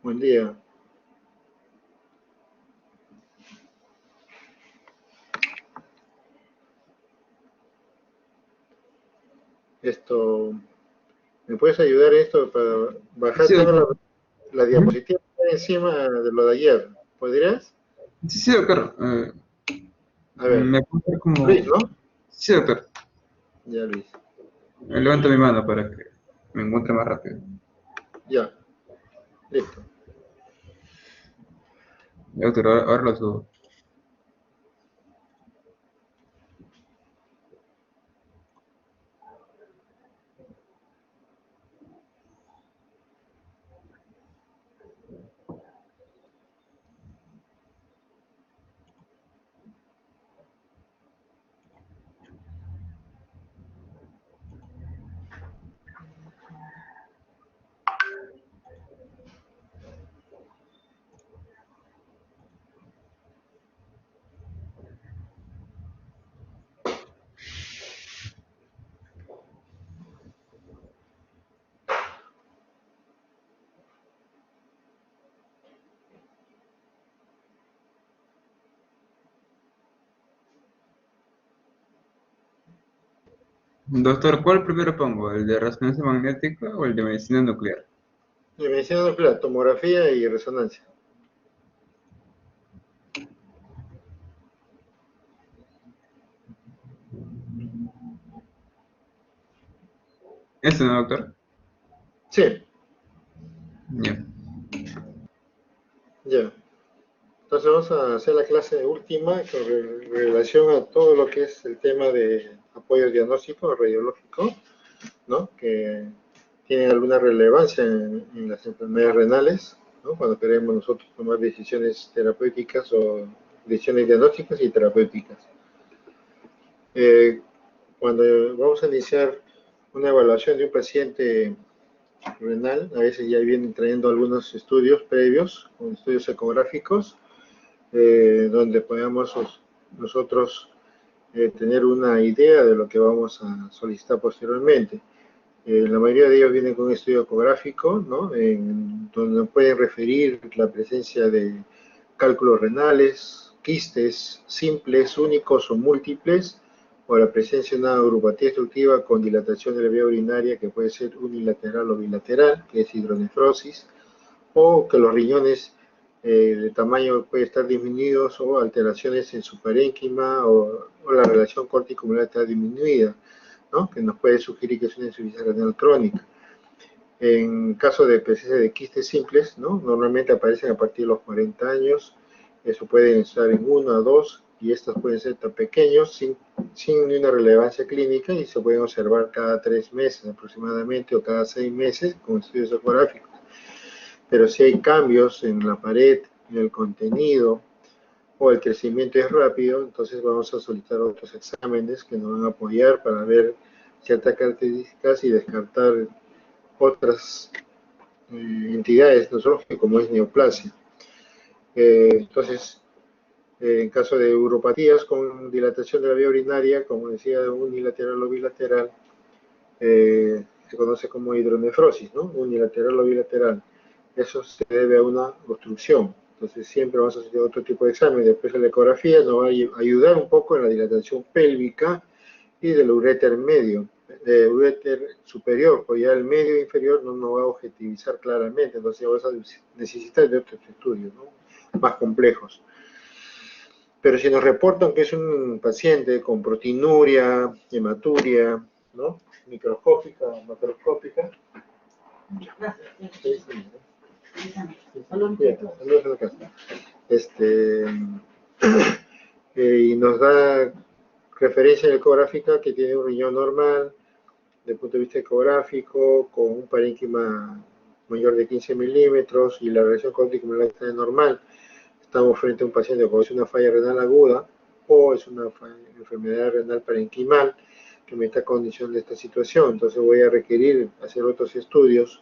Buen día. Esto, ¿me puedes ayudar esto para bajar Sí, toda doctor. la Ujú. diapositiva que hay encima de lo de ayer? ¿Podrías? Sí, sí, doctor. A ver, Me puedo ver Luis, como... ¿no? Sí, doctor. Ya, Luis. Levanto mi mano para que me encuentre más rápido. Ya, listo. Ya, doctor, ahora lo subo. Doctor, ¿cuál primero pongo? ¿El de resonancia magnética o el de medicina nuclear? De medicina nuclear, tomografía y resonancia. ¿Ese no, doctor? Sí, Ya. ya. Entonces vamos a hacer la clase última con relación a todo lo que es el tema de apoyo diagnóstico radiológico, ¿no? Que tienen alguna relevancia en las enfermedades renales, ¿no? Cuando queremos nosotros tomar decisiones terapéuticas o decisiones diagnósticas y terapéuticas. Eh, Cuando vamos a iniciar una evaluación de un paciente renal, a veces ya vienen trayendo algunos estudios previos, con estudios ecográficos, donde podamos nosotros tener una idea de lo que vamos a solicitar posteriormente. La mayoría de ellos vienen con un estudio ecográfico, ¿no? Donde nos pueden referir la presencia de cálculos renales, quistes simples, únicos o múltiples, o la presencia de una neuropatía obstructiva con dilatación de la vía urinaria que puede ser unilateral o bilateral, que es hidronefrosis, o que los riñones de tamaño pueden estar disminuidos o alteraciones en su parénquima o la relación córtico-molar está disminuida, ¿no? Que nos puede sugerir que es una insuficiencia renal crónica. En caso de presencia de quistes simples, ¿no? Normalmente aparecen a partir de los 40 años, eso puede estar en 1 a 2 y estos pueden ser tan pequeños sin una relevancia clínica y se pueden observar cada 3 meses aproximadamente o cada 6 meses con estudios ecográficos. Pero si hay cambios en la pared, en el contenido o el crecimiento es rápido, entonces vamos a solicitar otros exámenes que nos van a apoyar para ver ciertas características y descartar otras entidades nosológicas como es neoplasia. Entonces, en caso de uropatías con dilatación de la vía urinaria, como decía, unilateral o bilateral, se conoce como hidronefrosis, ¿no? Unilateral o bilateral. Eso se debe a una obstrucción. Entonces siempre vamos a hacer otro tipo de examen. Después la ecografía nos va a ayudar un poco en la dilatación pélvica y del uréter medio, uréter superior, pues ya el medio e inferior no nos va a objetivizar claramente, entonces vamos a necesitar de otros estudios, ¿no? Más complejos. Pero si nos reportan que es un paciente con proteinuria, hematuria, ¿no? Microscópica, macroscópica. Sí, sí, saludos a la casa. Este, y nos da referencia ecográfica que tiene un riñón normal, desde el punto de vista ecográfico, con un parénquima mayor de 15 milímetros y la relación córtico-molar está normal. Estamos frente a un paciente con una falla renal aguda o es una enfermedad renal parenquimal que me está condicionando esta situación. Entonces voy a requerir hacer otros estudios,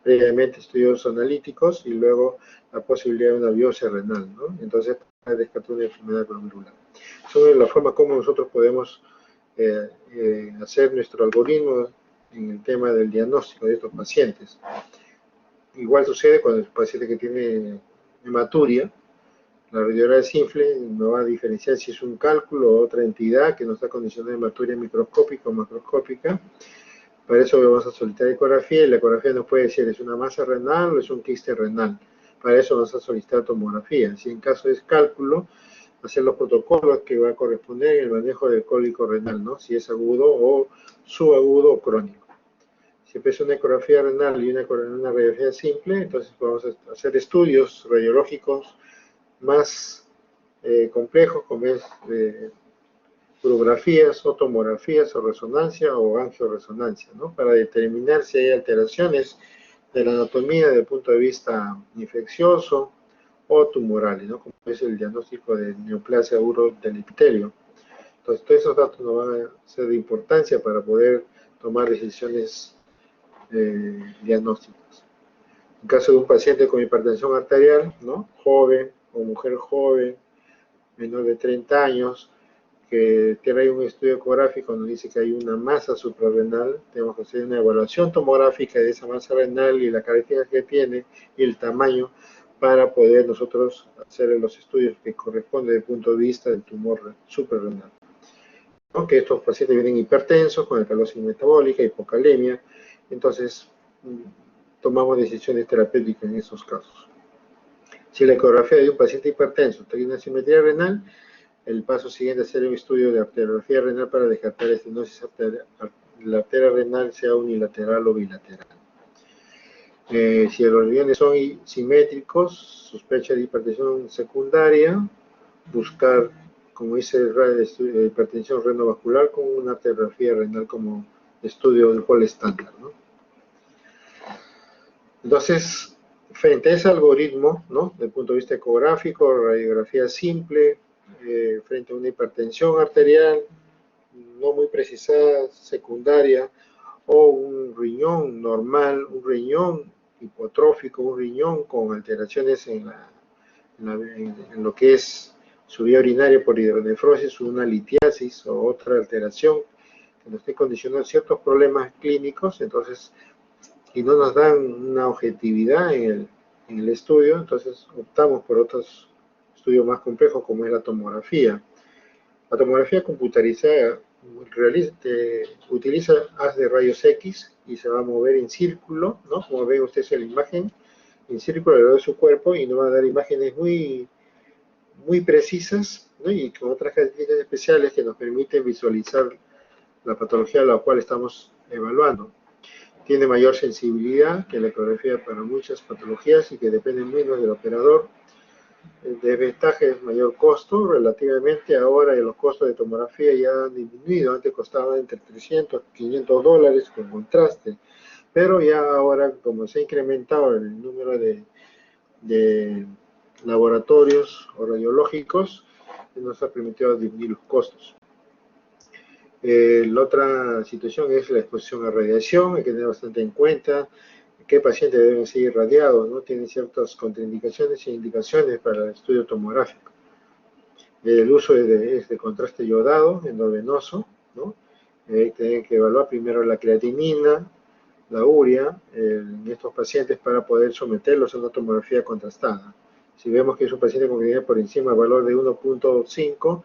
previamente estudios analíticos y luego la posibilidad de una biopsia renal, ¿no? Entonces para descartar una enfermedad glomerular. Esa es la forma como nosotros podemos hacer nuestro algoritmo en el tema del diagnóstico de estos pacientes. igual sucede cuando el paciente que tiene hematuria. La radiografía simple no va a diferenciar si es un cálculo o otra entidad que no está condicionada de hematuria microscópica o macroscópica. Para eso vamos a solicitar ecografía, y la ecografía nos puede decir es una masa renal o es un quiste renal. Para eso vamos a solicitar tomografía. Si en caso es cálculo, hacer los protocolos que va a corresponder en el manejo del cólico renal, ¿no? Si es agudo o subagudo o crónico. Si es una ecografía renal y una radiografía simple, entonces vamos a hacer estudios radiológicos más complejos, como es urografías o tomografías o resonancia o angioresonancia, ¿no? Para determinar si hay alteraciones de la anatomía desde el punto de vista infeccioso o tumoral, ¿no? Como es el diagnóstico de neoplasia uro del epitelio. Entonces, todos esos datos nos van a ser de importancia para poder tomar decisiones diagnósticas. En caso de un paciente con hipertensión arterial, ¿no? Joven o mujer joven, menor de 30 años, que trae un estudio ecográfico, nos dice que hay una masa suprarrenal, tenemos que hacer una evaluación tomográfica de esa masa renal y la característica que tiene y el tamaño para poder nosotros hacer los estudios que corresponden desde el punto de vista del tumor suprarrenal. ¿No? Que estos pacientes vienen hipertensos, con alcalosis metabólica, hipocalemia, entonces tomamos decisiones terapéuticas en esos casos. Si la ecografía de un paciente hipertenso tiene una simetría renal, el paso siguiente es hacer un estudio de arteriografía renal para descartar estenosis arterial, la arteria renal sea unilateral o bilateral. Si los riñones son simétricos, sospecha de hipertensión secundaria, buscar, como dice el radio de hipertensión renovascular, con una arteriografía renal como estudio del gol estándar, ¿no? Entonces, frente a ese algoritmo, ¿no? Desde el punto de vista ecográfico, radiografía simple, frente a una hipertensión arterial no muy precisada, secundaria, o un riñón normal, un riñón hipotrófico, un riñón con alteraciones en lo que es su vía urinaria por hidronefrosis, una litiasis o otra alteración que nos esté condicionando ciertos problemas clínicos, entonces, y no nos dan una objetividad en el estudio, entonces optamos por otros estudios más complejos como es la tomografía. La tomografía computarizada utiliza haz de rayos X y se va a mover en círculo, ¿no? Como ven ustedes en la imagen, en círculo alrededor de su cuerpo, y nos va a dar imágenes muy, muy precisas, ¿no? Y con otras características especiales que nos permiten visualizar la patología a la cual estamos evaluando. Tiene mayor sensibilidad que la ecografía para muchas patologías y que dependen menos del operador. El desventaja es mayor costo, relativamente ahora los costos de tomografía ya han disminuido, antes costaban entre 300 y 500 dólares con contraste, pero ya ahora como se ha incrementado el número de laboratorios o radiológicos, nos ha permitido disminuir los costos. La otra situación es la exposición a radiación, hay que tener bastante en cuenta qué pacientes deben ser irradiados, ¿no? Tienen ciertas contraindicaciones e indicaciones para el estudio tomográfico. El uso es de contraste yodado endovenoso, ¿no? Tienen que evaluar primero la creatinina, la urea en estos pacientes para poder someterlos a una tomografía contrastada. Si vemos que es un paciente con creatinina por encima del valor de 1.5,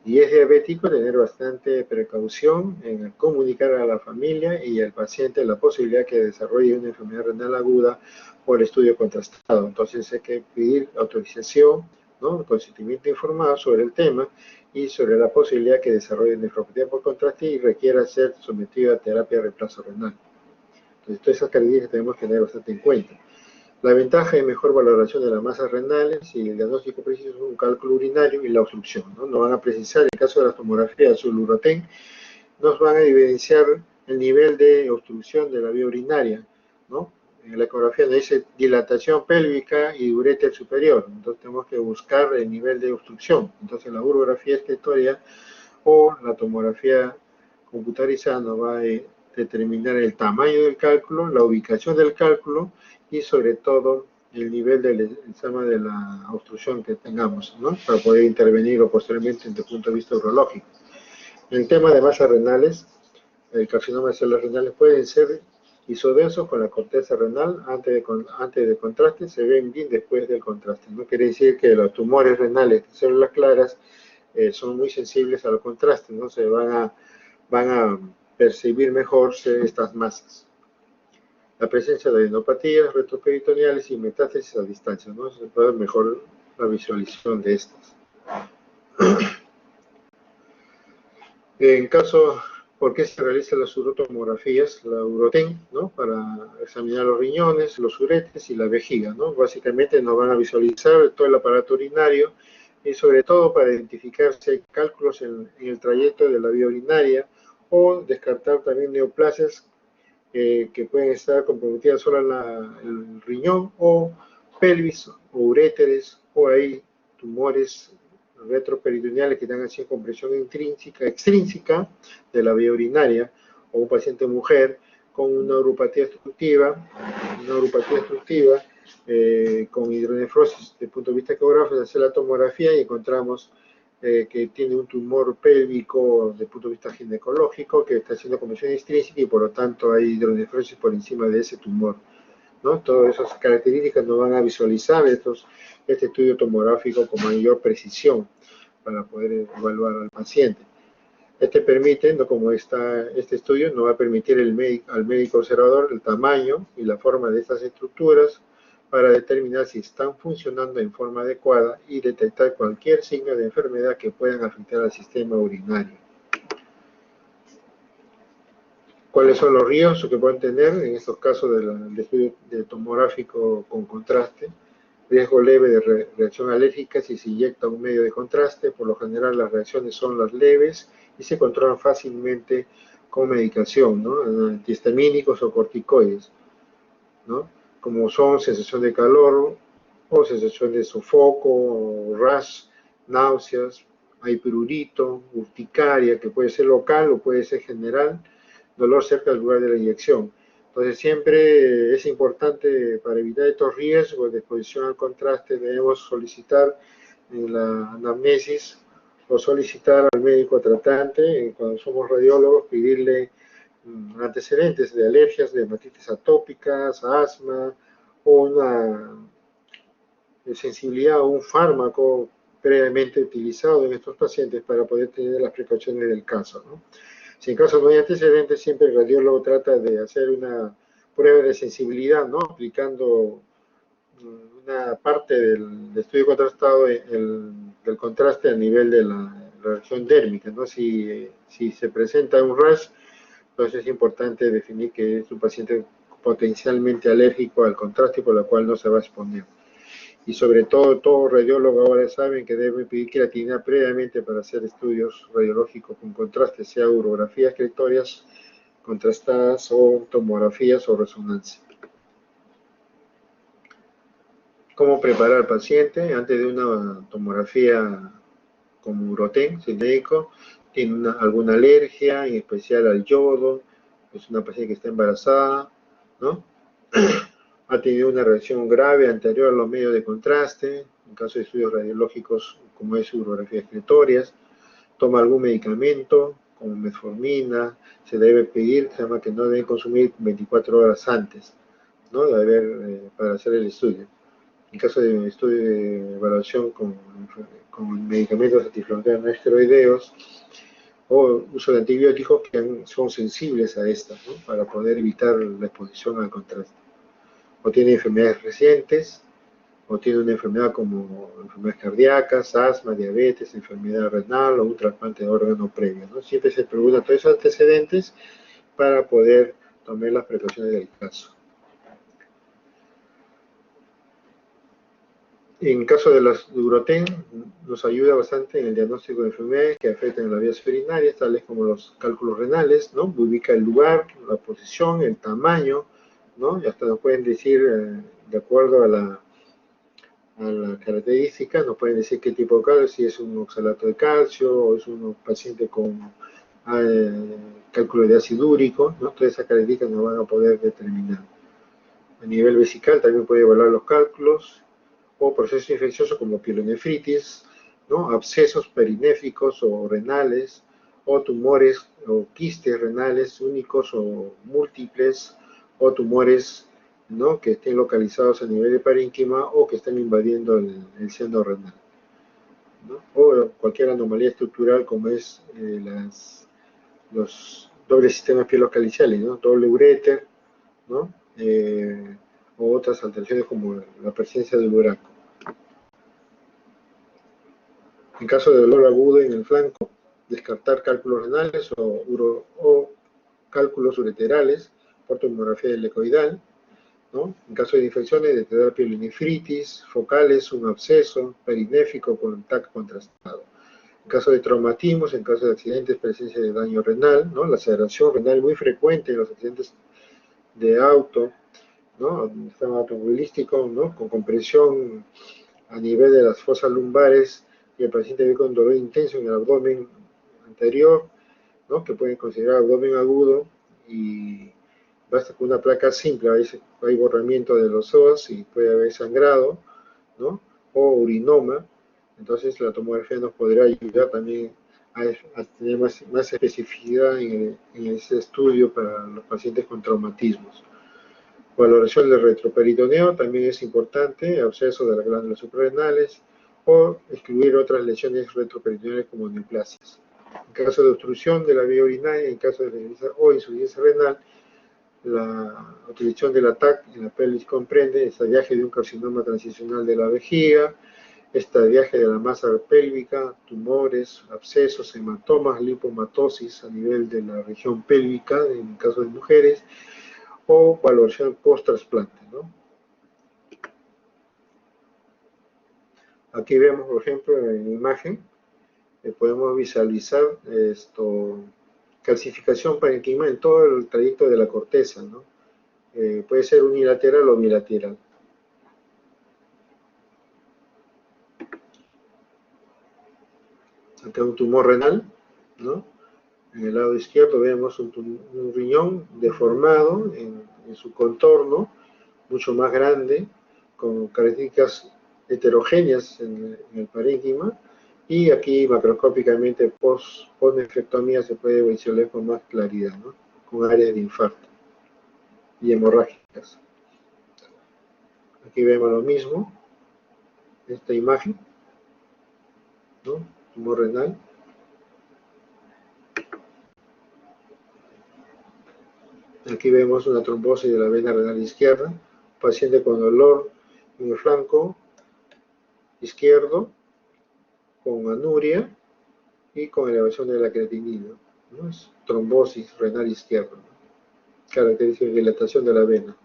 y es diabético, tener bastante precaución en comunicar a la familia y al paciente la posibilidad que desarrolle una enfermedad renal aguda por estudio contrastado. Entonces hay que pedir autorización, ¿no? Consentimiento informado sobre el tema y sobre la posibilidad que desarrolle nefropatía por contraste y requiera ser sometido a terapia de reemplazo renal. Entonces todas esas características tenemos que tener bastante en cuenta. La ventaja es mejor valoración de las masas renales y el diagnóstico preciso es un cálculo urinario y la obstrucción, ¿no? Nos van a precisar, en el caso de la tomografía azul uroten, nos van a evidenciar el nivel de obstrucción de la vía urinaria, ¿no? En la ecografía nos dice dilatación pélvica y uréter superior, entonces tenemos que buscar el nivel de obstrucción. Entonces la urografía excretoria o la tomografía computarizada nos va a determinar el tamaño del cálculo, la ubicación del cálculo y sobre todo el nivel del examen de la obstrucción que tengamos, ¿no? Para poder intervenir posteriormente desde el punto de vista urológico. En el tema de masas renales, el carcinoma de células renales pueden ser isodensos con la corteza renal antes de contraste, se ven bien después del contraste. No quiere decir que los tumores renales de células claras son muy sensibles al contraste, ¿no? Van a percibir mejor estas masas. La presencia de adenopatías retroperitoneales y metástasis a distancia, ¿no? Se puede ver mejor la visualización de estas. En caso, ¿por qué se realizan las urotomografías? La uroten, ¿no? Para examinar los riñones, los uretes y la vejiga, ¿no? Básicamente nos van a visualizar todo el aparato urinario y sobre todo para identificar si hay cálculos en el trayecto de la vía urinaria o descartar también neoplasias que pueden estar comprometidas solo en el riñón o pelvis o uréteres o hay tumores retroperitoneales que están haciendo compresión extrínseca de la vía urinaria o un paciente mujer con una uropatía obstructiva con hidronefrosis desde el punto de vista ecográfico, hacer la tomografía y encontramos que tiene un tumor pélvico desde el punto de vista ginecológico que está haciendo compresión extrínseca y por lo tanto hay hidronefrosis por encima de ese tumor, ¿no? Todas esas características nos van a visualizar este estudio tomográfico con mayor precisión para poder evaluar al paciente. Este permite, ¿no? Como este estudio, nos va a permitir al médico observador el tamaño y la forma de estas estructuras para determinar si están funcionando en forma adecuada y detectar cualquier signo de enfermedad que puedan afectar al sistema urinario. ¿Cuáles son los riesgos que pueden tener en estos casos del estudio tomográfico con contraste? Riesgo leve de reacción alérgica si se inyecta un medio de contraste. Por lo general las reacciones son las leves y se controlan fácilmente con medicación, ¿no? Antihistamínicos o corticoides, ¿no? Como son sensación de calor o sensación de sofoco, o rash, náuseas, hay prurito, urticaria, que puede ser local o puede ser general, dolor cerca del lugar de la inyección. Entonces siempre es importante para evitar estos riesgos de exposición al contraste, debemos solicitar en la anamnesis o solicitar al médico tratante, cuando somos radiólogos, pedirle antecedentes de alergias, de dermatitis atópicas, asma o una sensibilidad a un fármaco previamente utilizado en estos pacientes para poder tener las precauciones del caso, ¿no? Si en caso no hay antecedentes, siempre el radiólogo trata de hacer una prueba de sensibilidad, ¿no? Aplicando una parte del estudio contrastado del contraste a nivel de la reacción dérmica, ¿no? Si se presenta un rash, entonces es importante definir que es un paciente potencialmente alérgico al contraste por lo cual no se va a exponer. Y sobre todo radiólogo ahora saben que debe pedir creatinina previamente para hacer estudios radiológicos con contraste, sea urografías escritorias contrastadas o tomografías o resonancia. ¿Cómo preparar al paciente? Antes de una tomografía con uroten, si el médico tiene alguna alergia, en especial al yodo, es una paciente que está embarazada, ¿no? Ha tenido una reacción grave anterior a los medios de contraste, en caso de estudios radiológicos como es urografías excretorias, toma algún medicamento como metformina, se debe pedir, se llama que no debe consumir 24 horas antes, ¿no? Para hacer el estudio. En caso de estudio de evaluación con medicamentos antiinflamatorios no esteroideos o uso de antibióticos que son sensibles a estas, ¿no? Para poder evitar la exposición al contraste. O tiene enfermedades recientes, o tiene una enfermedad como enfermedades cardíacas, asma, diabetes, enfermedad renal o un trasplante de órgano previo, ¿no? Siempre se preguntan todos esos antecedentes para poder tomar las precauciones del caso. En caso de las uroten, nos ayuda bastante en el diagnóstico de enfermedades que afectan a las vías urinarias, tales como los cálculos renales, ¿no? Ubica el lugar, la posición, el tamaño, ¿no? Y hasta nos pueden decir, de acuerdo a la característica, nos pueden decir qué tipo de calcio, si es un oxalato de calcio o es un paciente con cálculo de ácido úrico, ¿no? Todas esas características nos van a poder determinar. A nivel vesical también puede evaluar los cálculos o procesos infecciosos como pielonefritis, ¿no? Abscesos perinéficos o renales, o tumores o quistes renales únicos o múltiples, o tumores, ¿no?, que estén localizados a nivel de parénquima o que estén invadiendo el seno renal, ¿no? O cualquier anomalía estructural como es los dobles sistemas pielocaliciales, ¿no?, doble uréter, ¿no?, o otras alteraciones como la presencia del uraco. En caso de dolor agudo en el flanco, descartar cálculos renales o cálculos ureterales por tomografía helicoidal, ¿no? En caso de infecciones, detectar pielonefritis, focales, un absceso, perinéfico con TAC contrastado. En caso de traumatismos, en caso de accidentes, presencia de daño renal, ¿no? La aceleración renal muy frecuente en los accidentes de auto, ¿no?, sistema automovilístico, ¿no?, con compresión a nivel de las fosas lumbares y el paciente ve con dolor intenso en el abdomen anterior, ¿no?, que pueden considerar abdomen agudo, y basta con una placa simple, hay borramiento de los psoas y puede haber sangrado, ¿no?, o urinoma. Entonces la tomografía nos podrá ayudar también a tener más especificidad en ese estudio para los pacientes con traumatismos. Valoración del retroperitoneo también es importante, absceso de las glándulas suprarrenales, o excluir otras lesiones retroperitoneales como neoplasias. En caso de obstrucción de la vía urinaria, en caso de insuficiencia renal, la utilización del ATAC en la pelvis comprende estadiaje de un carcinoma transicional de la vejiga, estadiaje de la masa pélvica, tumores, abscesos, hematomas, lipomatosis a nivel de la región pélvica, en el caso de mujeres, o valoración post-trasplante, ¿no? Aquí vemos, por ejemplo, en la imagen, podemos visualizar calcificación parenquima en todo el trayecto de la corteza, ¿no? Puede ser unilateral o bilateral. Acá un tumor renal, ¿no? En el lado izquierdo vemos un riñón deformado en su contorno, mucho más grande, con características heterogéneas en el parénquima, y aquí macroscópicamente post-nefrectomía se puede visualizar con más claridad, ¿no?, con áreas de infarto y hemorrágicas. Aquí vemos lo mismo, esta imagen, ¿no?, tumor renal. Aquí vemos una trombosis de la vena renal izquierda, paciente con dolor en el flanco izquierdo, con anuria y con elevación de la creatinina, ¿no? Es trombosis renal izquierda, ¿no?, característica de dilatación de la vena.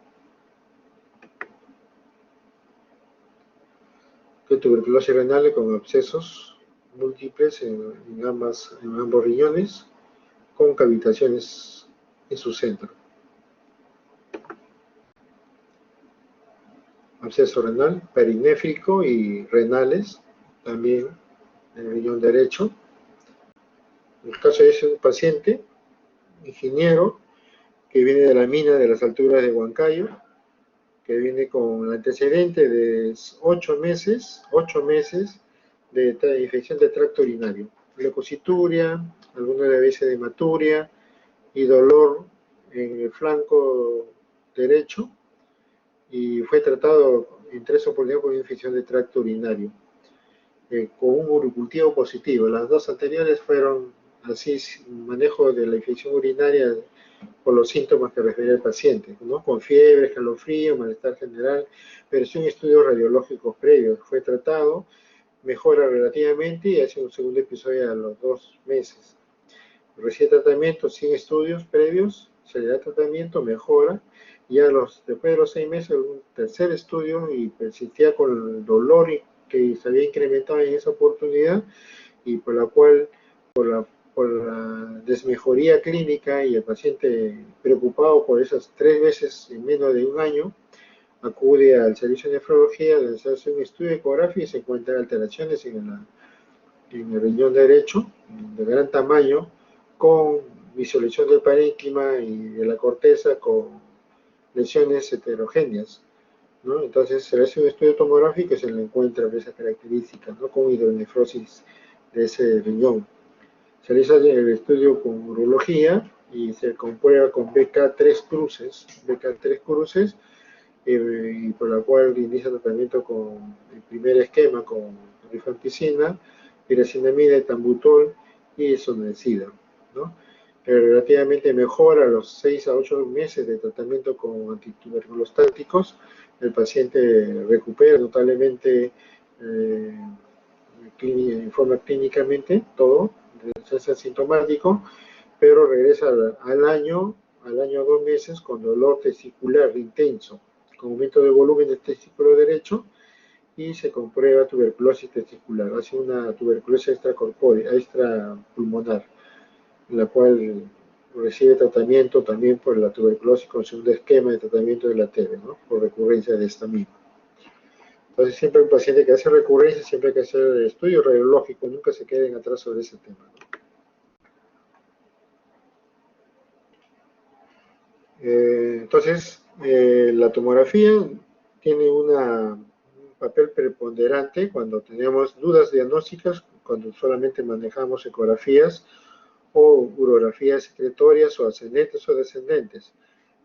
Tuberculosis renal con abscesos múltiples en ambos riñones, con cavitaciones en su centro. Absceso renal, perinéfrico y renales, también en el riñón derecho. En el caso de ese paciente, ingeniero, que viene de la mina de las alturas de Huancayo, que viene con el antecedente de 8 meses de infección de tracto urinario, leucocituria, alguna veces de hematuria y dolor en el flanco derecho, y fue tratado en 3 oportunidades con infección de tracto urinario, con un urocultivo positivo. Las 2 anteriores fueron así, manejo de la infección urinaria por los síntomas que refería el paciente, ¿no?, con fiebre, escalofrío, malestar general, pero sin estudios radiológicos previos. Fue tratado, mejora relativamente y hace un segundo episodio a los 2 meses. Recibe tratamiento sin estudios previos, se le da tratamiento, mejora, y después de los 6 meses, un tercer estudio y persistía con el dolor que se había incrementado en esa oportunidad, y por la desmejoría clínica y el paciente preocupado por esas 3 veces en menos de un año, acude al servicio de nefrología, donde se hace un estudio ecográfico y se encuentran alteraciones en el riñón derecho de gran tamaño, con visualización del parénquima y de la corteza con lesiones heterogéneas, ¿no? Entonces se hace un estudio tomográfico y se le encuentra esas características, ¿no?, con hidronefrosis de ese riñón. Se realiza el estudio con urología y se comprueba con BK3 cruces, y por la cual inicia tratamiento con el primer esquema con rifampicina, piracinamida, etambutol y isoniazida, ¿no? Relativamente mejor a los 6 a 8 meses de tratamiento con antituberculostáticos, el paciente recupera notablemente en forma clínicamente todo, es asintomático, pero regresa al año 2 meses con dolor testicular intenso, con aumento de volumen del testículo derecho y se comprueba tuberculosis testicular, hace una tuberculosis extracorpórea, extrapulmonar, en la cual recibe tratamiento también por la tuberculosis con segundo esquema de tratamiento de la TB, ¿no? Por recurrencia de esta misma. Entonces siempre un paciente que hace recurrencia, siempre hay que hacer el estudio radiológico, nunca se queden atrás sobre ese tema, ¿no? Entonces, la tomografía tiene un papel preponderante cuando tenemos dudas diagnósticas, cuando solamente manejamos ecografías o urografías secretorias o ascendentes o descendentes.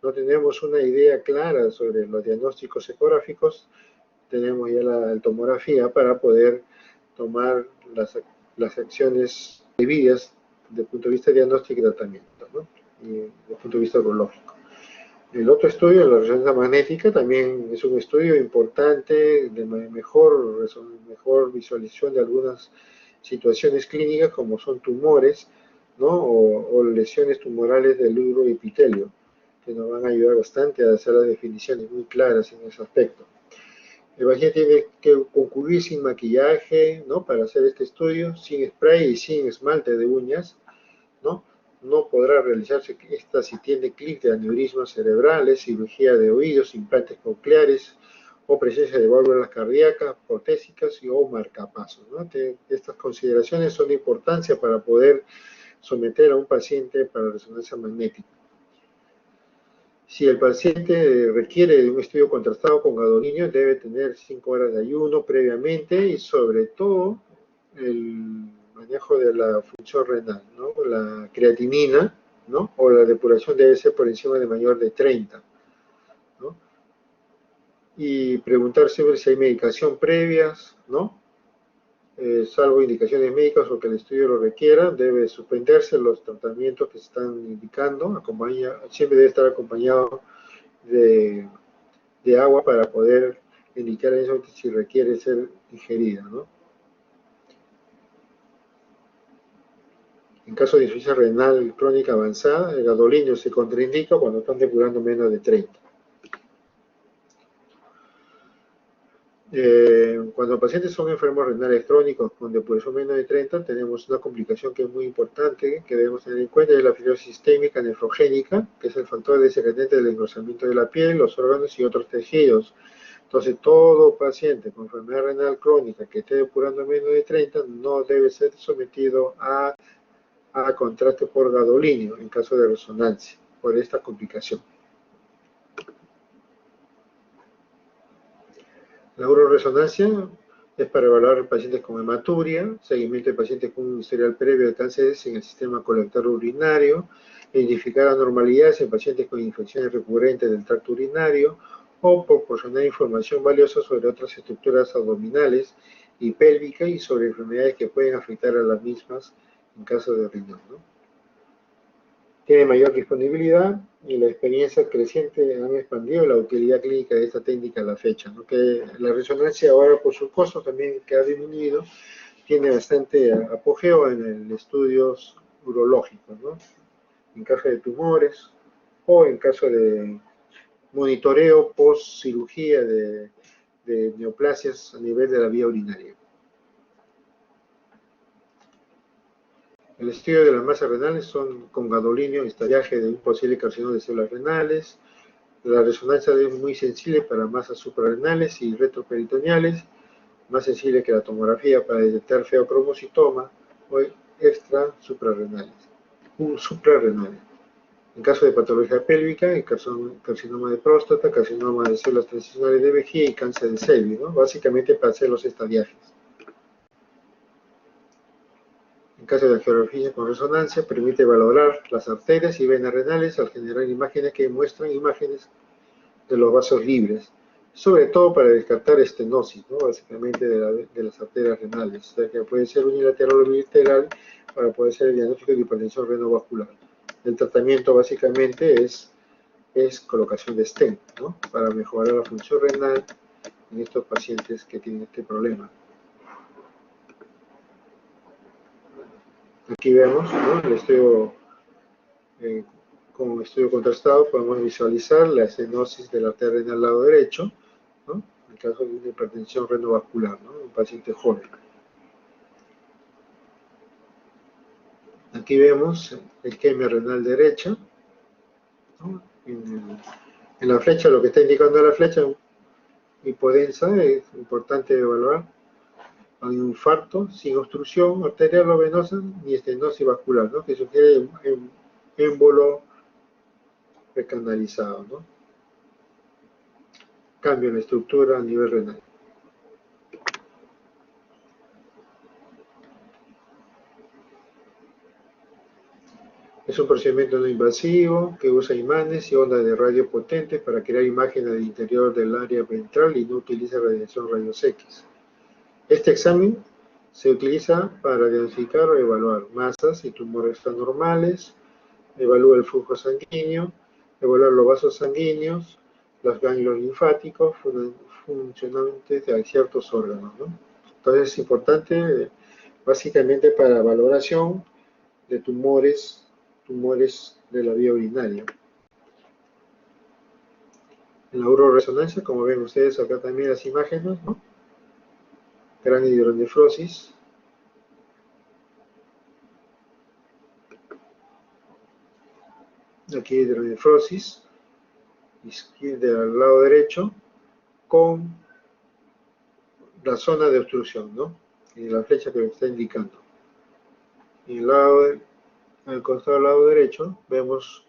No tenemos una idea clara sobre los diagnósticos ecográficos, tenemos ya la tomografía para poder tomar las acciones debidas desde el punto de vista diagnóstico y tratamiento, ¿no? Y desde el punto de vista urológico. El otro estudio, la resonancia magnética, también es un estudio importante de mejor visualización de algunas situaciones clínicas como son tumores, ¿no? o lesiones tumorales del uroepitelio, que nos van a ayudar bastante a hacer las definiciones muy claras en ese aspecto. El paciente tiene que concurrir sin maquillaje, ¿no? Para hacer este estudio, sin spray y sin esmalte de uñas, ¿no? No podrá realizarse esta si tiene clic de aneurismas cerebrales, cirugía de oídos, implantes cocleares o presencia de válvulas cardíacas, protésicas o marcapasos, ¿no? Estas consideraciones son de importancia para poder someter a un paciente para resonancia magnética. Si el paciente requiere de un estudio contrastado con gadolinio, debe tener 5 horas de ayuno previamente y sobre todo el manejo de la función renal, ¿no? La creatinina, ¿no? O la depuración debe ser por encima de mayor de 30, ¿no? Y preguntar siempre si hay medicación previas, ¿no? Salvo indicaciones médicas o que el estudio lo requiera, debe suspenderse los tratamientos que se están indicando, siempre debe estar acompañado de agua para poder indicar eso si requiere ser ingerida, ¿no? En caso de insuficiencia renal crónica avanzada, el gadolinio se contraindica cuando están depurando menos de 30. Cuando los pacientes son enfermos renales crónicos con depuración menos de 30, tenemos una complicación que es muy importante, que debemos tener en cuenta, es la fibrosis sistémica nefrogénica, que es el factor desencadenante del engrosamiento de la piel, los órganos y otros tejidos. Entonces, todo paciente con enfermedad renal crónica que esté depurando menos de 30 no debe ser sometido a contraste por gadolinio en caso de resonancia, por esta complicación. La uroresonancia es para evaluar pacientes con hematuria, seguimiento de pacientes con un historial previo de cánceres en el sistema colector urinario, identificar anormalidades en pacientes con infecciones recurrentes del tracto urinario, o proporcionar información valiosa sobre otras estructuras abdominales y pélvicas y sobre enfermedades que pueden afectar a las mismas en caso de riñón, ¿no? Tiene mayor disponibilidad y la experiencia creciente han expandido la utilidad clínica de esta técnica a la fecha, ¿no? Que la resonancia ahora por su costo también que ha disminuido, tiene bastante apogeo en el estudios urológicos, ¿no? En caso de tumores o en caso de monitoreo post cirugía de neoplasias a nivel de la vía urinaria. El estudio de las masas renales son con gadolinio y estallaje de un posible carcinoma de células renales. La resonancia es muy sensible para masas suprarrenales y retroperitoneales, más sensible que la tomografía para detectar feocromocitoma o suprarrenales. En caso de patología pélvica, el carcinoma de próstata, carcinoma de células transicionales de vejiga y cáncer de cervix, ¿no? Básicamente para hacer los estadiajes. En caso de angiografía con resonancia, permite valorar las arterias y venas renales al generar imágenes que muestran imágenes de los vasos libres, sobre todo para descartar estenosis, ¿no? Básicamente de las arterias renales, o sea que puede ser unilateral o bilateral para poder ser el diagnóstico de hipertensión renovascular. El tratamiento básicamente es colocación de stent, ¿no? Para mejorar la función renal en estos pacientes que tienen este problema. Aquí vemos, ¿no? El estudio, con estudio contrastado podemos visualizar la estenosis de la arteria renal al lado derecho, ¿no? En el caso de una hipertensión renovascular, ¿no? Un paciente joven. Aquí vemos el isquemia renal derecha, ¿no? En la flecha, lo que está indicando la flecha, hipodensa, es importante evaluar. Hay un infarto sin obstrucción arterial o venosa ni estenosis vascular, ¿no? Que sugiere émbolo recanalizado, ¿no? Cambio en la estructura a nivel renal. Es un procedimiento no invasivo que usa imanes y ondas de radio potentes para crear imágenes del interior del área ventral y no utiliza radiación rayos X. Este examen se utiliza para diagnosticar o evaluar masas y tumores anormales, evalúa el flujo sanguíneo, evaluar los vasos sanguíneos, los ganglios linfáticos, funcionantes de ciertos órganos, ¿no? Entonces es importante básicamente para valoración de tumores de la vía urinaria. En la uroresonancia, como ven ustedes acá también las imágenes, ¿no? Gran hidronefrosis. Aquí hidronefrosis, del lado derecho, con la zona de obstrucción, ¿no? Y la flecha que me está indicando. Y al costado del lado derecho, vemos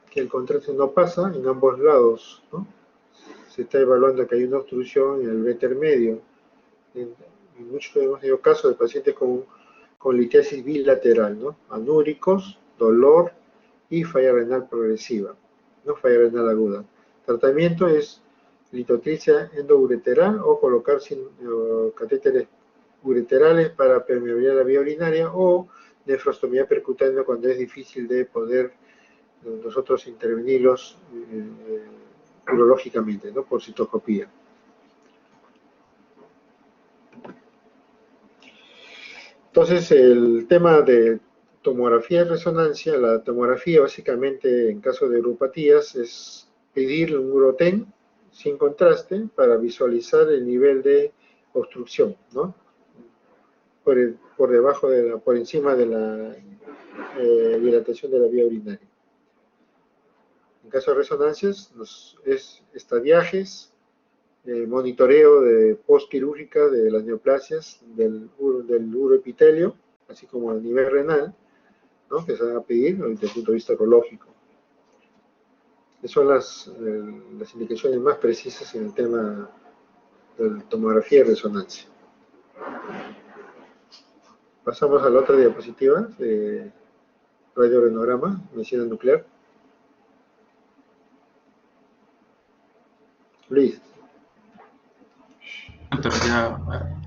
que el contraste no pasa en ambos lados, ¿no? Se está evaluando que hay una obstrucción en el véter medio. En muchos hemos tenido casos de pacientes con litiasis bilateral, ¿no? Anúricos, dolor y falla renal progresiva, ¿no? Falla renal aguda. Tratamiento es litotripsia endoureteral o colocar catéteres ureterales para permeabilizar la vía urinaria o nefrostomía percutánea cuando es difícil de poder nosotros intervenirlos urológicamente, ¿no? Por citoscopía. Entonces, el tema de tomografía de resonancia, la tomografía básicamente en caso de uropatías es pedir un uroten sin contraste para visualizar el nivel de obstrucción, ¿no? Por debajo por encima de la dilatación de la vía urinaria. En caso de resonancias, es estadiajes, monitoreo de postquirúrgica de las neoplasias del uroepitelio, así como a nivel renal, ¿no? Que se van a pedir desde el punto de vista urológico. Esas son las indicaciones más precisas en el tema de la tomografía y resonancia. Pasamos a la otra diapositiva de radiorenograma, medicina nuclear. Luis.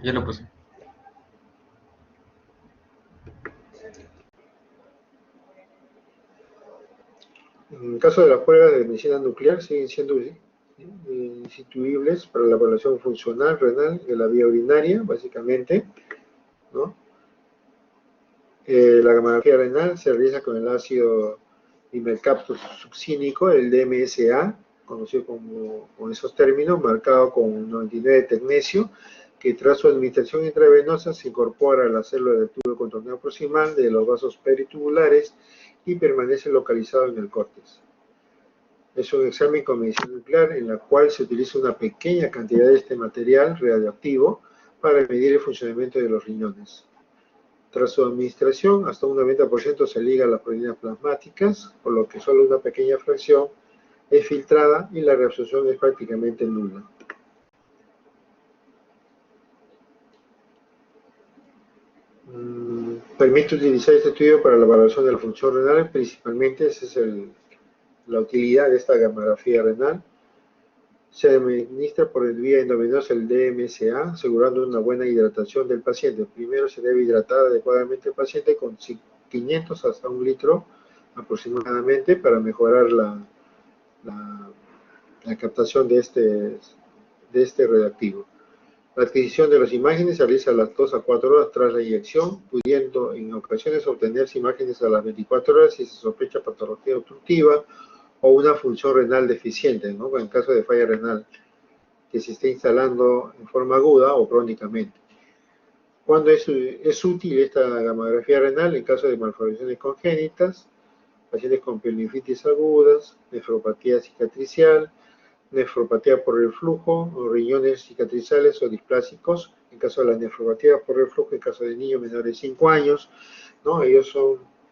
Ya lo puse. En el caso de las pruebas de medicina nuclear, siguen siendo instituibles para la evaluación funcional renal de la vía urinaria, básicamente, ¿no? La gamografía renal se realiza con el ácido dimercaptosuccínico, el DMSA, conocido con esos términos, marcado con 99 de tecnesio, que tras su administración intravenosa se incorpora a la célula del tubo contorneo proximal de los vasos peritubulares y permanece localizado en el córtex. Es un examen con medicina nuclear en la cual se utiliza una pequeña cantidad de este material radioactivo para medir el funcionamiento de los riñones. Tras su administración, hasta un 90% se liga a las proteínas plasmáticas, por lo que solo una pequeña fracción es filtrada y la reabsorción es prácticamente nula. Permite utilizar este estudio para la evaluación de la función renal, principalmente esa es la utilidad de esta gamografía renal. Se administra por el vía endovenosa el DMSA, asegurando una buena hidratación del paciente. Primero se debe hidratar adecuadamente el paciente con 500 hasta 1 litro aproximadamente para mejorar la captación de este reactivo. La adquisición de las imágenes se realiza a las 2 a 4 horas tras la inyección, pudiendo en ocasiones obtenerse imágenes a las 24 horas si se sospecha patología obstructiva o una función renal deficiente, ¿no? En caso de falla renal que se esté instalando en forma aguda o crónicamente. ¿Cuándo es útil esta gamografía renal? En caso de malformaciones congénitas, pacientes con pielonefritis agudas, nefropatía cicatricial, nefropatía por reflujo, o riñones cicatrizales o displásicos, en caso de la nefropatía por reflujo, en caso de niños menores de 5 años, ¿no? Ellos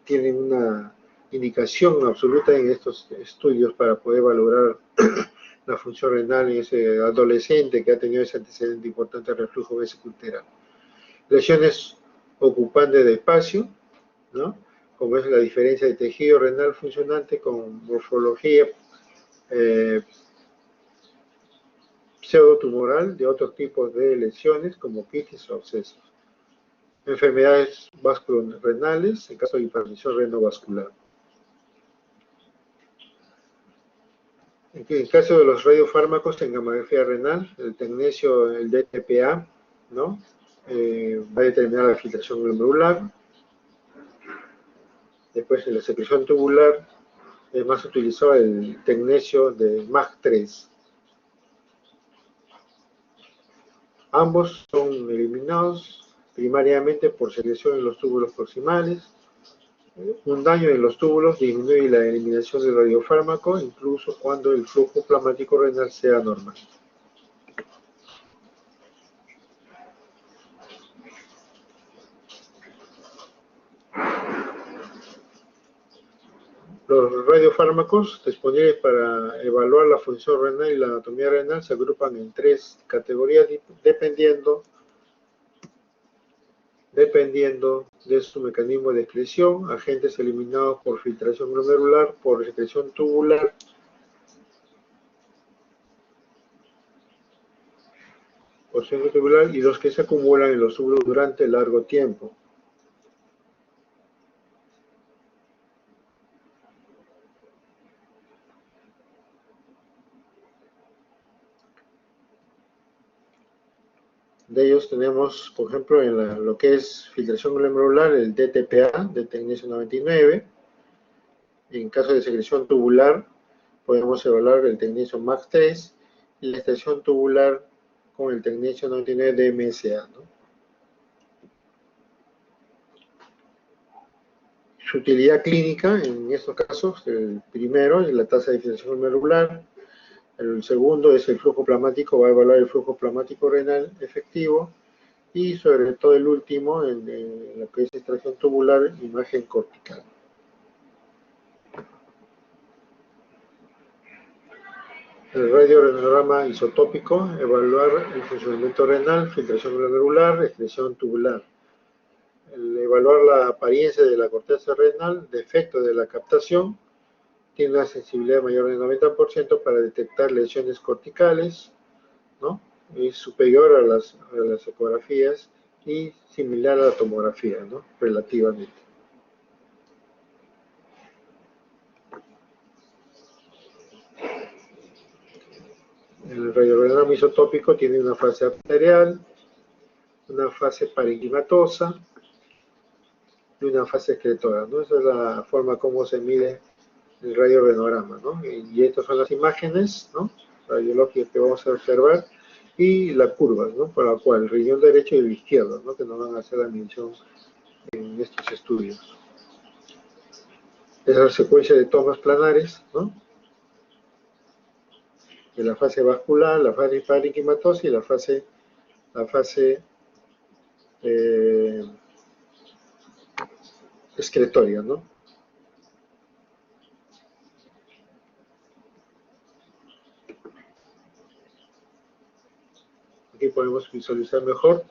tienen una indicación absoluta en estos estudios para poder valorar la función renal en ese adolescente que ha tenido ese antecedente importante de reflujo vesicular. Lesiones ocupantes de espacio, ¿no? Como es la diferencia de tejido renal funcionante con morfología pseudotumoral de otros tipos de lesiones como quistes o abscesos. Enfermedades vasculorenales, en caso de hipertensión renovascular. En el caso de los radiofármacos en gamografía renal, el tecnesio, el DTPA, ¿no? Va a determinar la filtración glomerular. Después, en la secreción tubular, es más utilizado el tecnesio de MAG3. Ambos son eliminados primariamente por secreción en los túbulos proximales. Un daño en los túbulos disminuye la eliminación del radiofármaco, incluso cuando el flujo plasmático renal sea normal. Los radiofármacos disponibles para evaluar la función renal y la anatomía renal se agrupan en 3 categorías dependiendo de su mecanismo de excreción: agentes eliminados por filtración glomerular, por secreción tubular, y los que se acumulan en los túbulos durante largo tiempo. De ellos tenemos, por ejemplo, en lo que es filtración glomerular, el DTPA, de tecnesio 99. En caso de secreción tubular, podemos evaluar el tecnesio MAX3 y la extracción tubular con el tecnesio 99 DMSA, ¿no? Su utilidad clínica, en estos casos, el primero es la tasa de filtración glomerular, el segundo es el flujo plasmático, va a evaluar el flujo plasmático renal efectivo, y sobre todo el último, en lo que es extracción tubular, imagen cortical. El radiorenograma isotópico, evaluar el funcionamiento renal, filtración glomerular, excreción tubular. El evaluar la apariencia de la corteza renal, defecto de la captación, tiene una sensibilidad mayor del 90% para detectar lesiones corticales, ¿no? Es superior a las ecografías y similar a la tomografía, ¿no? Relativamente. El radiorenograma isotópico tiene una fase arterial, una fase parenquimatosa y una fase excretora, ¿no? Esa es la forma como se mide el radiorenograma, ¿no? Y estas son las imágenes, ¿no? Radiológicas que vamos a observar, y la curva, ¿no? Por la cual el riñón derecho y el izquierdo, ¿no? Que nos van a hacer la medición en estos estudios. Esa es la secuencia de tomas planares, ¿no? De la fase vascular, la fase parenquimatosa y la fase excretoria, ¿no? Aquí podemos visualizar mejor.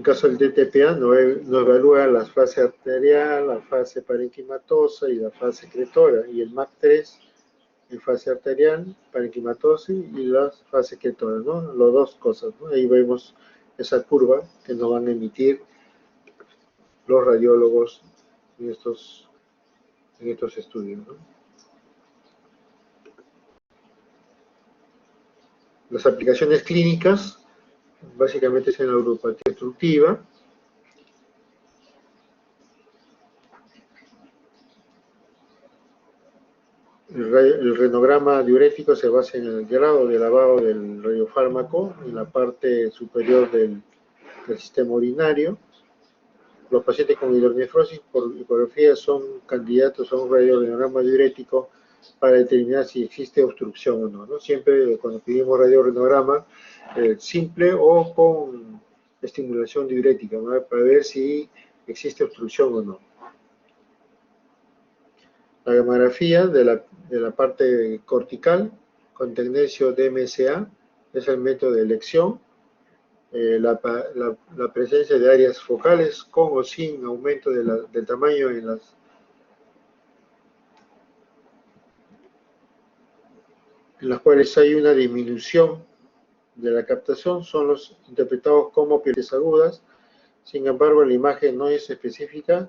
En caso del DTPA, nos evalúa la fase arterial, la fase parenquimatosa y la fase excretora. Y el MAC3, en fase arterial, parenquimatosa y la fase excretora, ¿no? Las dos cosas, ¿no? Ahí vemos esa curva que nos van a emitir los radiólogos en estos estudios, ¿no? Las aplicaciones clínicas, básicamente es en la neuropatía obstructiva. El renograma diurético se basa en el grado de lavado del radiofármaco en la parte superior del sistema urinario. Los pacientes con hidronefrosis por ecografía son candidatos a un radiorenograma diurético para determinar si existe obstrucción o no, ¿no? Siempre cuando pedimos radiorenograma, simple o con estimulación diurética, ¿no? Para ver si existe obstrucción o no. La gamografía de la parte cortical con tecnecio DMSA es el método de elección. La presencia de áreas focales con o sin aumento del tamaño en las cuales hay una disminución de la captación son los interpretados como pieles agudas. Sin embargo, la imagen no es específica,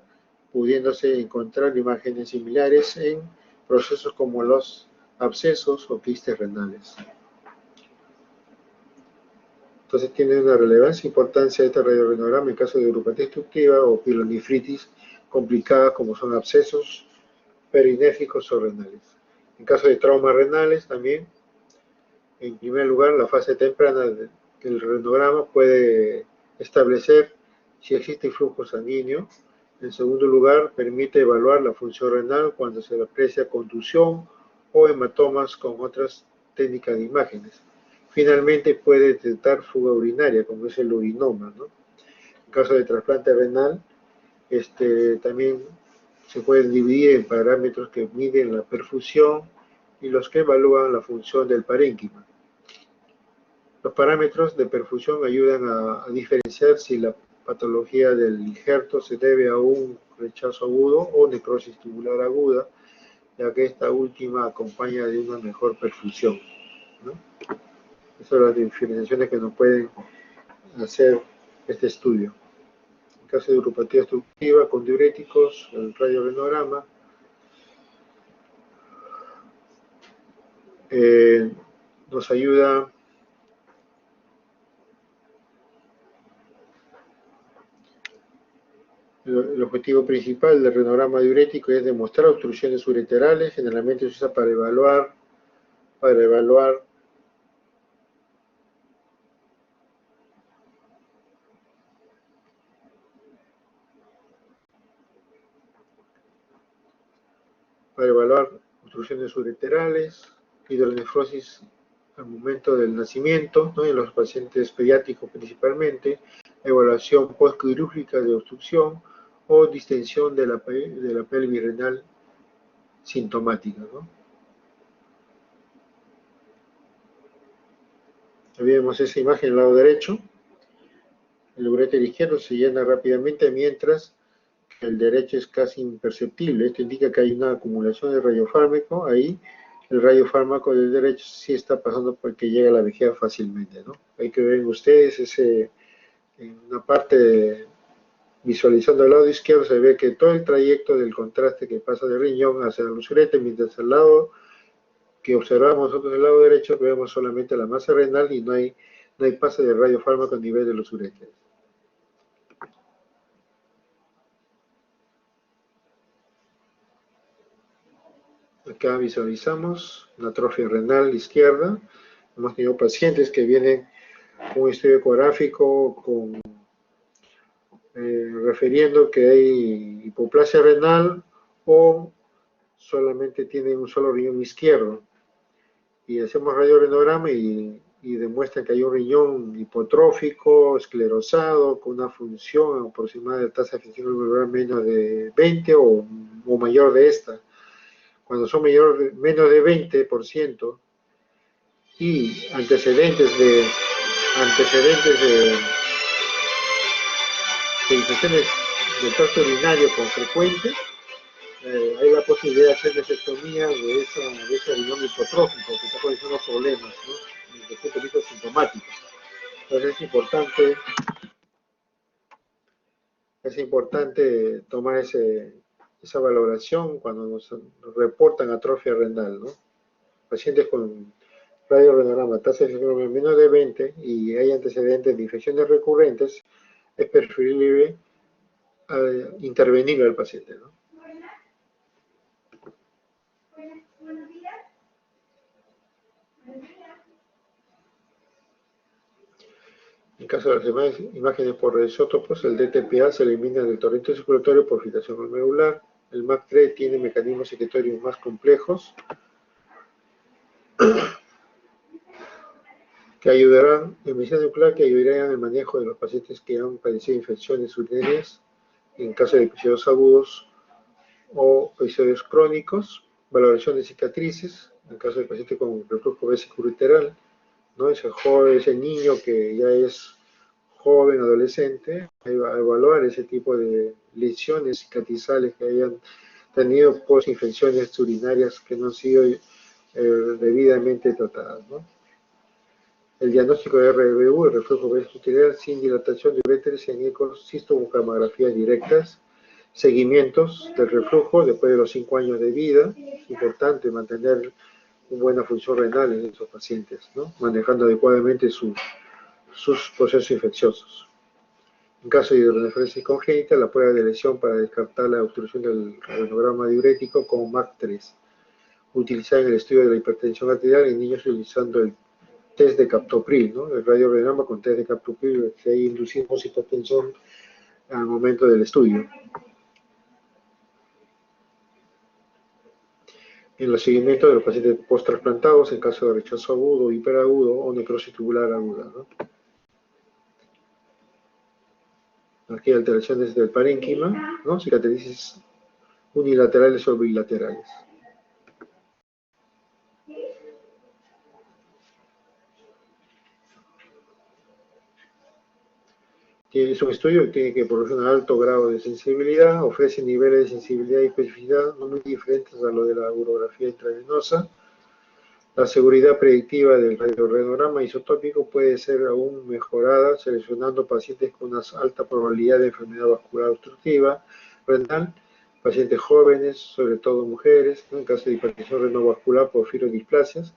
pudiéndose encontrar imágenes similares en procesos como los abscesos o quistes renales. Entonces tiene una relevancia e importancia este radiorenograma en caso de neuropatía obstructiva o pielonefritis complicada como son abscesos perinéficos o renales. En caso de traumas renales también, en primer lugar, la fase temprana del renograma puede establecer si existe flujo sanguíneo. En segundo lugar, permite evaluar la función renal cuando se aprecia contusión o hematomas con otras técnicas de imágenes. Finalmente, puede detectar fuga urinaria, como es el urinoma, ¿no? En caso de trasplante renal, también se pueden dividir en parámetros que miden la perfusión y los que evalúan la función del parénquima. Los parámetros de perfusión ayudan a diferenciar si la patología del injerto se debe a un rechazo agudo o necrosis tubular aguda, ya que esta última acompaña de una mejor perfusión, ¿no? Esas son las diferenciaciones que nos pueden hacer este estudio. En caso de neuropatía obstructiva con diuréticos, el radiorenograma nos ayuda el objetivo principal del renograma diurético es demostrar obstrucciones ureterales. Generalmente se usa para evaluar obstrucciones ureterales, hidronefrosis al momento del nacimiento, ¿no? En los pacientes pediátricos principalmente, evaluación postquirúrgica de obstrucción o distensión de la pelvis renal sintomática, ¿no? Vemos esa imagen al lado derecho. El uréter izquierdo se llena rápidamente mientras que el derecho es casi imperceptible. Esto indica que hay una acumulación de radiofármaco. Ahí el radiofármaco del derecho sí está pasando porque llega a la vejiga fácilmente, ¿no? Hay que ver ustedes en una parte visualizando el lado izquierdo se ve que todo el trayecto del contraste que pasa del riñón hacia los uretes, mientras al lado que observamos nosotros del lado derecho vemos solamente la masa renal y no hay pase de radiofármaco a nivel de los uretes. Acá visualizamos la atrofia renal izquierda. Hemos tenido pacientes que vienen con un estudio ecográfico refiriendo que hay hipoplasia renal o solamente tienen un solo riñón izquierdo. Y hacemos radiorenograma y demuestra que hay un riñón hipotrófico, esclerosado, con una función aproximada de tasa de función glomerular menos de 20 o mayor de esta. Cuando son menos de 20% y antecedentes de de infecciones del tracto urinario con frecuente, hay la posibilidad de hacer vasectomía de ese riñón hipotrófico que está causando problemas, ¿no? Desde el punto de vista sintomático. Entonces es importante tomar esa valoración cuando nos reportan atrofia renal, ¿no? Pacientes con radiorenograma, tasa de fibrosis menos de 20 y hay antecedentes de infecciones recurrentes, es preferible intervenir al paciente, ¿no? En caso de las demás imágenes por isótopos, el DTPA se elimina del torrente circulatorio por filtración glomerular. El MAC3 tiene mecanismos secretorios más complejos que ayudarán, en medicina nuclear, que ayudarían en el manejo de los pacientes que han padecido infecciones urinarias en caso de episodios agudos o episodios crónicos, valoración de cicatrices, en caso de paciente con reflujo vesicoureteral, ¿no? Ese niño que ya es joven, adolescente, a evaluar ese tipo de lesiones cicatrizales que hayan tenido post-infecciones urinarias que no han sido debidamente tratadas, ¿no? El diagnóstico de RBU, el reflujo vesicoureteral sin dilatación de uréteres en ecos, cistogamografías directas, seguimientos del reflujo después de los 5 años de vida. Es importante mantener una buena función renal en estos pacientes, ¿no? Manejando adecuadamente sus procesos infecciosos. En caso de hidronefrosis congénita, la prueba de lesión para descartar la obstrucción del radionograma diurético con MAC3. Utilizar en el estudio de la hipertensión arterial en niños utilizando el test de captopril, ¿no? El radiorenograma con test de captopril, que ahí inducimos hipertensión al momento del estudio. En los seguimientos de los pacientes post-trasplantados en caso de rechazo agudo, hiperagudo o necrosis tubular aguda, ¿no? Aquí alteraciones del parénquima, ¿no? Cicatrices unilaterales o bilaterales. Es un estudio que tiene que proporcionar alto grado de sensibilidad, ofrece niveles de sensibilidad y especificidad no muy diferentes a lo de la urografía intravenosa. La seguridad predictiva del radiorenograma isotópico puede ser aún mejorada seleccionando pacientes con una alta probabilidad de enfermedad vascular obstructiva renal, pacientes jóvenes, sobre todo mujeres, ¿no? En caso de hipertensión renovascular por fibrodisplasias,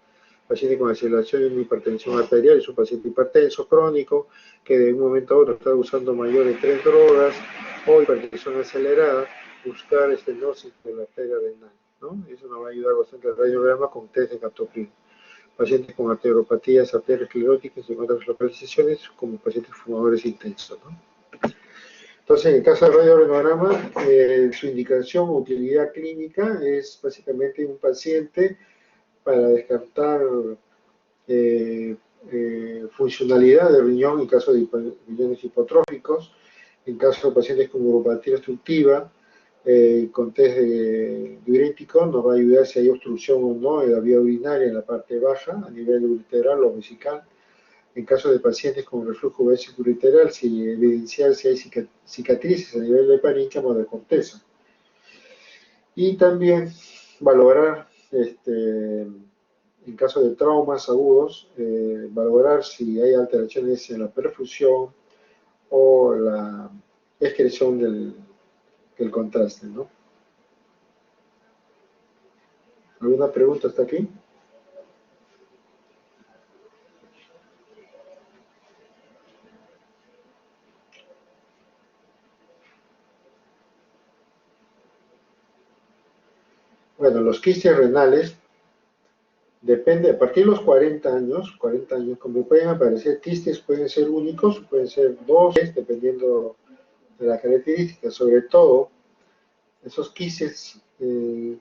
paciente con aceleración y una hipertensión arterial, es un paciente hipertenso crónico que de un momento a otro está usando mayor de 3 drogas o hipertensión acelerada, buscar estenosis de la arteria renal, ¿no? Eso nos va a ayudar bastante al radiograma con test de captopril. Pacientes con arteriopatías arterioscleróticas y otras localizaciones, como pacientes fumadores intensos, ¿no? Entonces, en el caso del radiorenograma, su indicación o utilidad clínica es básicamente un paciente para descartar funcionalidad del riñón en caso de riñones hipotróficos, en caso de pacientes con uropatía obstructiva, con test diurético nos va a ayudar si hay obstrucción o no de la vía urinaria en la parte baja, a nivel ureteral o vesical. En caso de pacientes con reflujo vesicoureteral, si evidenciar si hay cicatrices a nivel del parénquima o de corteza. Y también valorar, en caso de traumas agudos, valorar si hay alteraciones en la perfusión o la excreción del contraste, ¿no? ¿Alguna pregunta hasta aquí? Bueno, los quistes renales, depende, a partir de los 40 años, como pueden aparecer quistes, pueden ser únicos, pueden ser dos, dependiendo de la característica. Sobre todo, esos quistes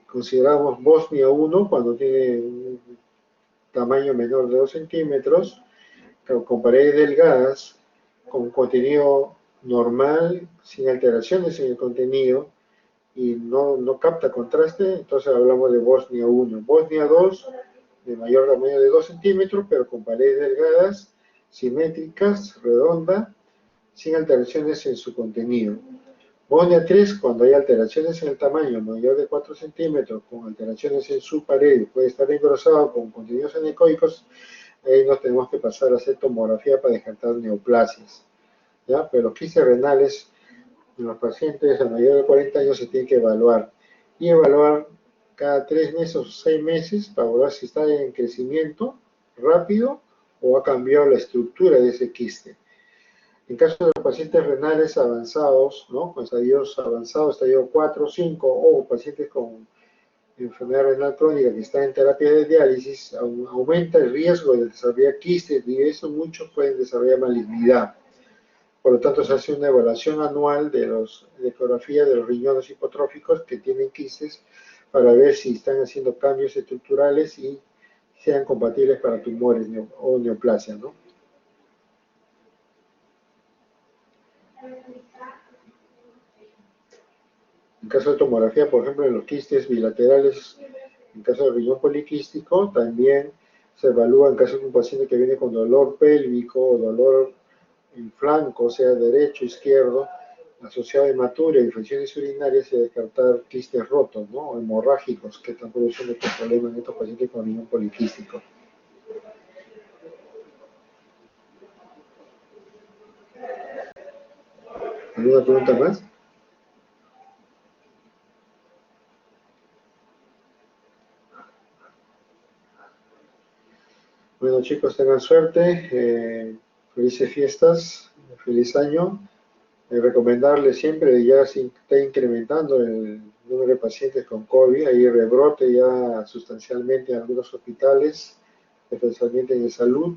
consideramos Bosnia 1 cuando tiene un tamaño menor de 2 centímetros, con paredes delgadas, con contenido normal, sin alteraciones en el contenido, y no capta contraste, entonces hablamos de Bosnia 1. Bosnia 2, de mayor tamaño de 2 centímetros, pero con paredes delgadas, simétricas, redonda, sin alteraciones en su contenido. Mónia 3, cuando hay alteraciones en el tamaño mayor de 4 centímetros, con alteraciones en su pared, puede estar engrosado con contenidos anecoicos, ahí nos tenemos que pasar a hacer tomografía para descartar neoplasias, ¿ya? Pero los quistes renales en los pacientes a mayor de 40 años se tiene que evaluar, y evaluar cada 3 meses o 6 meses para ver si está en crecimiento rápido o ha cambiado la estructura de ese quiste. En caso de los pacientes renales avanzados, ¿no? Con estadios avanzados, estadio 4, 5, o pacientes con enfermedad renal crónica que están en terapia de diálisis, aumenta el riesgo de desarrollar quistes y eso muchos pueden desarrollar malignidad. Por lo tanto, se hace una evaluación anual de la ecografía de los riñones hipotróficos que tienen quistes para ver si están haciendo cambios estructurales y sean compatibles para tumores o neoplasia, ¿no? En caso de tomografía, por ejemplo, en los quistes bilaterales, en caso de riñón poliquístico, también se evalúa en caso de un paciente que viene con dolor pélvico o dolor en flanco, sea derecho, izquierdo, asociado a hematuria, infecciones urinarias y descartar quistes rotos, ¿no? O hemorrágicos que están produciendo estos problemas en estos pacientes con riñón poliquístico. ¿Alguna pregunta más? Bueno, chicos, tengan suerte, felices fiestas, feliz año. Recomendarles siempre, ya se está incrementando el número de pacientes con COVID, hay rebrote ya sustancialmente en algunos hospitales, especialmente en salud,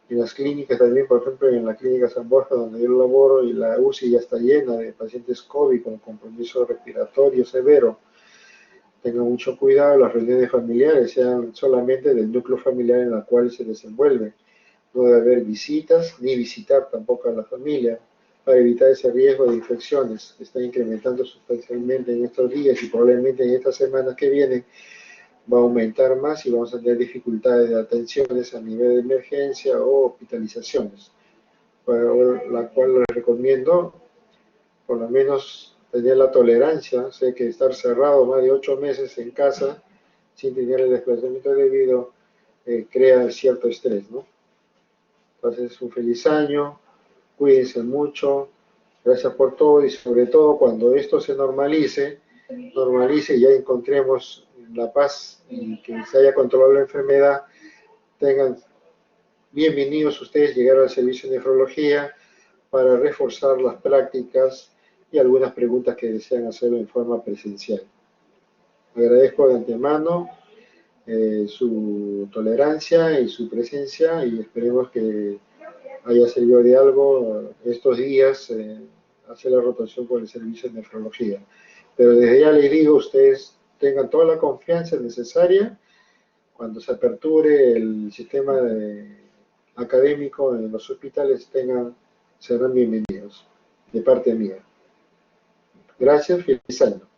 en las clínicas también, por ejemplo, en la clínica San Borja, donde yo laboro, y la UCI ya está llena de pacientes COVID con compromiso respiratorio severo. Tengan mucho cuidado, las reuniones familiares sean solamente del núcleo familiar en el cual se desenvuelve. No debe haber visitas, ni visitar tampoco a la familia, para evitar ese riesgo de infecciones que está incrementando sustancialmente en estos días y probablemente en estas semanas que vienen va a aumentar más y vamos a tener dificultades de atenciones a nivel de emergencia o hospitalizaciones, para la cual les recomiendo por lo menos tener la tolerancia. Sé que estar cerrado más de 8 meses en casa sin tener el desplazamiento debido crea cierto estrés, ¿no? Entonces, un feliz año, cuídense mucho, gracias por todo y sobre todo cuando esto se normalice y ya encontremos la paz y que se haya controlado la enfermedad, tengan bienvenidos ustedes llegar al servicio de nefrología para reforzar las prácticas y algunas preguntas que desean hacerlo en forma presencial. Agradezco de antemano su tolerancia y su presencia y esperemos que haya servido de algo estos días hacer la rotación por el servicio de nefrología. Pero desde ya les digo, ustedes tengan toda la confianza necesaria cuando se aperture el sistema académico en los hospitales, serán bienvenidos de parte mía. Gracias, feliz año.